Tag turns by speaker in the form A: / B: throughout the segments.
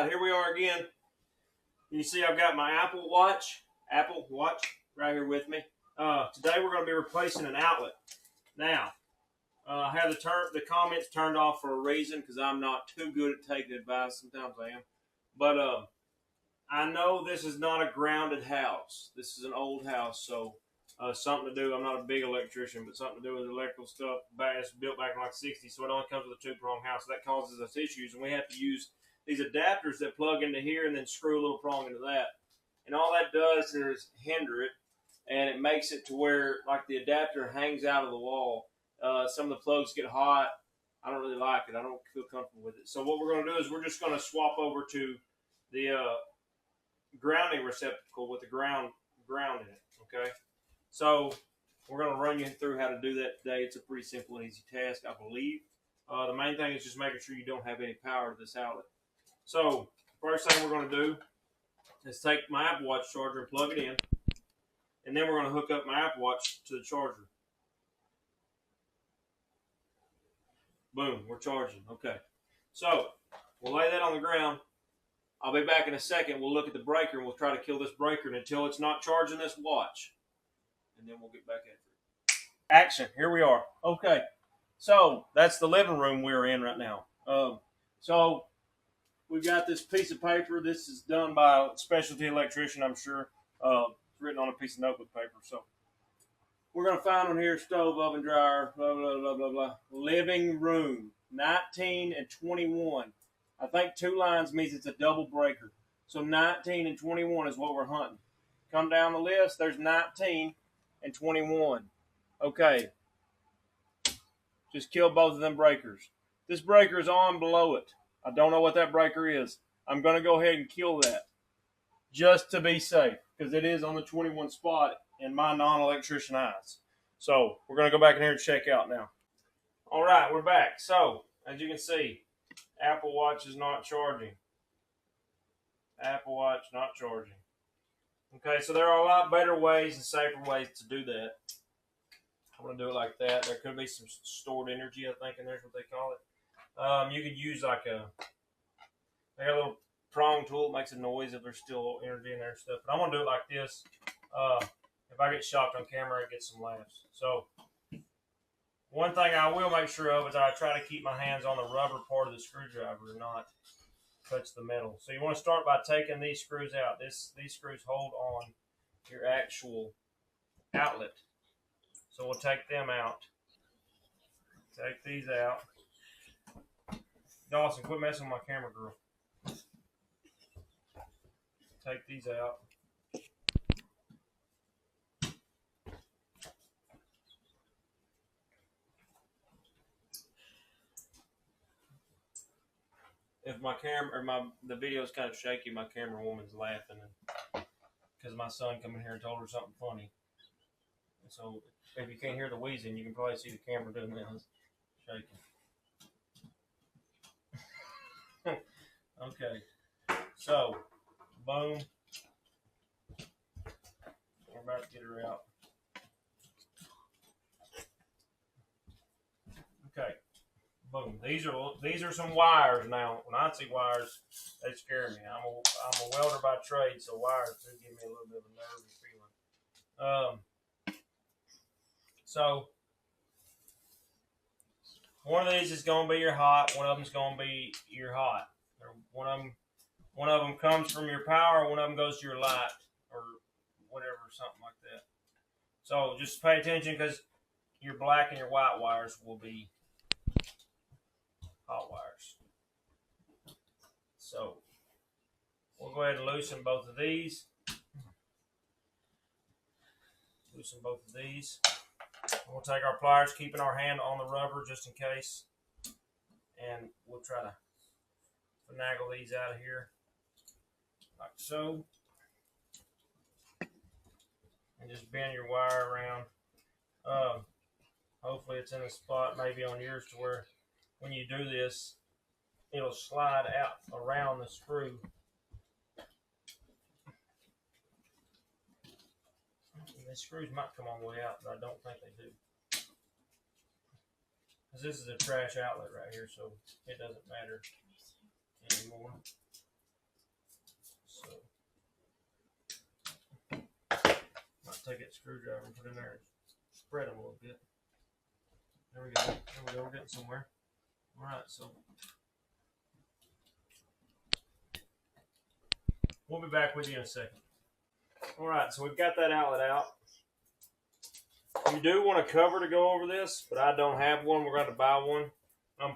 A: right, here we are again. You see I've got my Apple Watch right here with me. Today we're going to be replacing an outlet. Now, I have the comments turned off for a reason because I'm not too good at taking advice. Sometimes I am. But I know this is not a grounded house. This is an old house, so something to do. I'm not a big electrician, but something to do with electrical stuff. It's built back in like the 60s, so it only comes with a two-prong house. So that causes us issues, and we have to use these adapters that plug into here and then screw a little prong into that. And all that does is hinder it, and it makes it to where like the adapter hangs out of the wall. Some of the plugs get hot. I don't really like it. I don't feel comfortable with it. So what we're going to do is we're just going to swap over to the grounding receptacle with the ground in it. Okay. So we're going to run you through how to do that today. It's a pretty simple and easy task, I believe. The main thing is just making sure you don't have any power to this outlet. So first thing we're going to do is take my Apple Watch charger and plug it in. And then we're going to hook up my Apple Watch to the charger. Boom, we're charging. Okay. So we'll lay that on the ground. I'll be back in a second. We'll look at the breaker and we'll try to kill this breaker until it's not charging this watch. And then we'll get back after it. Action. Here we are. Okay. So that's the living room we're in right now. So we've got this piece of paper. This is done by a specialty electrician, I'm sure. It's written on a piece of notebook paper. So we're going to find on here stove, oven, dryer, blah, blah, blah, blah, blah. Living room, 19 and 21. I think 2 lines means it's a double breaker. So 19 and 21 is what we're hunting. Come down the list, there's 19 and 21. Okay. Just kill both of them breakers. This breaker is on below it. I don't know what that breaker is. I'm going to go ahead and kill that just to be safe because it is on the 21 spot in my non-electrician eyes. So we're going to go back in here and check out now. All right, we're back. So as you can see, Apple Watch is not charging. Apple Watch not charging. Okay, so there are a lot better ways and safer ways to do that. I'm going to do it like that. There could be some stored energy, I think, and there's what they call it. You could use like they got a little prong tool. It makes a noise if there's still energy in there and stuff. But I'm going to do it like this. If I get shocked on camera, I get some laughs. So one thing I will make sure of is I try to keep my hands on the rubber part of the screwdriver and not touch the metal. So you want to start by taking these screws out. These screws hold on your actual outlet. So we'll take them out. Take these out. Dawson, quit messing with my camera, girl. Take these out. If my camera or the video is kind of shaky, my camera woman's laughing because my son come in here and told her something funny. And so if you can't hear the wheezing, you can probably see the camera doing this, shaking. Okay, so boom. We're about to get her out. Okay. Boom. These are some wires now. When I see wires, they scare me. I'm a welder by trade, so wires do give me a little bit of a nervy feeling. So one of these is going to be your hot. One of them is going to be your hot. One of them comes from your power. One of them goes to your light or whatever, something like that. So just pay attention because your black and your white wires will be hot wires. So we'll go ahead and loosen both of these. We'll take our pliers, keeping our hand on the rubber just in case. And we'll try to finagle these out of here like so. And just bend your wire around. Hopefully it's in a spot maybe on yours to where when you do this, it'll slide out around the screw. The screws might come all the way out, but I don't think they do. Because this is a trash outlet right here, so it doesn't matter anymore. take that screwdriver and put it in there and spread them a little bit. There we go. There we go. We're getting somewhere. All right, so we'll be back with you in a second. All right, so we've got that outlet out. You do want a cover to go over this, but I don't have one. We're going to buy one.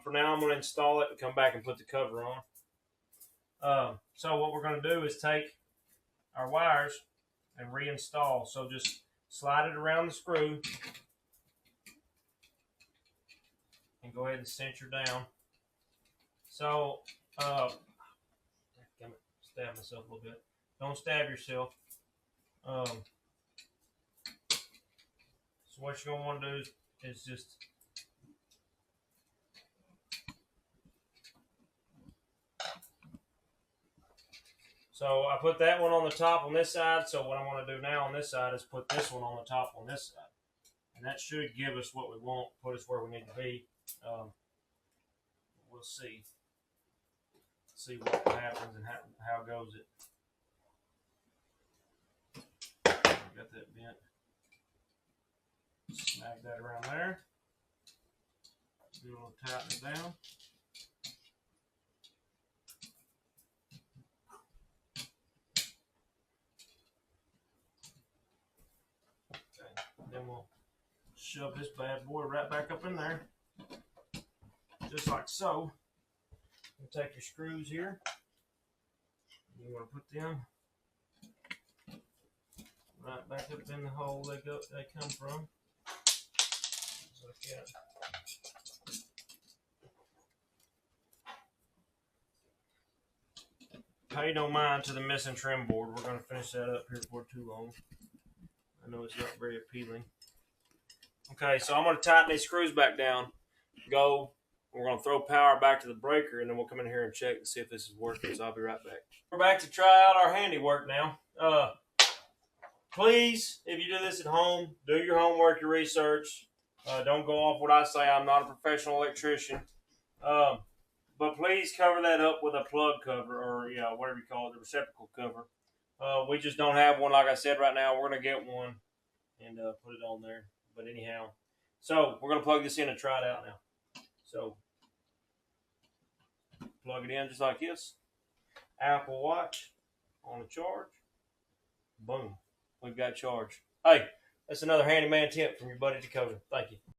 A: For now, I'm going to install it and come back and put the cover on. So what we're going to do is take our wires and reinstall. So just slide it around the screw and go ahead and cinch her down. So, stab myself a little bit. Don't stab yourself. So what you're going to want to do is just so I put that one on the top on this side. So what I want to do now on this side is put this one on the top on this side. And that should give us what we want, put us where we need to be. We'll see. See what happens and how goes it. Got that bent. Snag that around there. Do a little tighten it down. Okay. Then we'll shove this bad boy right back up in there. Just like so. You take your screws here. You want to put them right back up in the hole they come from. Just like that. Pay no mind to the missing trim board. We're going to finish that up here before too long. I know it's not very appealing. Okay, so I'm going to tighten these screws back down. We're going to throw power back to the breaker, and then we'll come in here and check to see if this is working. So I'll be right back. We're back to try out our handiwork now. Please, if you do this at home, do your homework, your research. Don't go off what I say. I'm not a professional electrician. But please cover that up with a plug cover or, whatever you call it, the receptacle cover. We just don't have one, like I said, right now. We're going to get one and put it on there. But anyhow, so we're going to plug this in and try it out now. So plug it in just like this. Apple Watch on the charge. Boom. We've got charge. Hey, that's another handyman tip from your buddy Dakota. Thank you.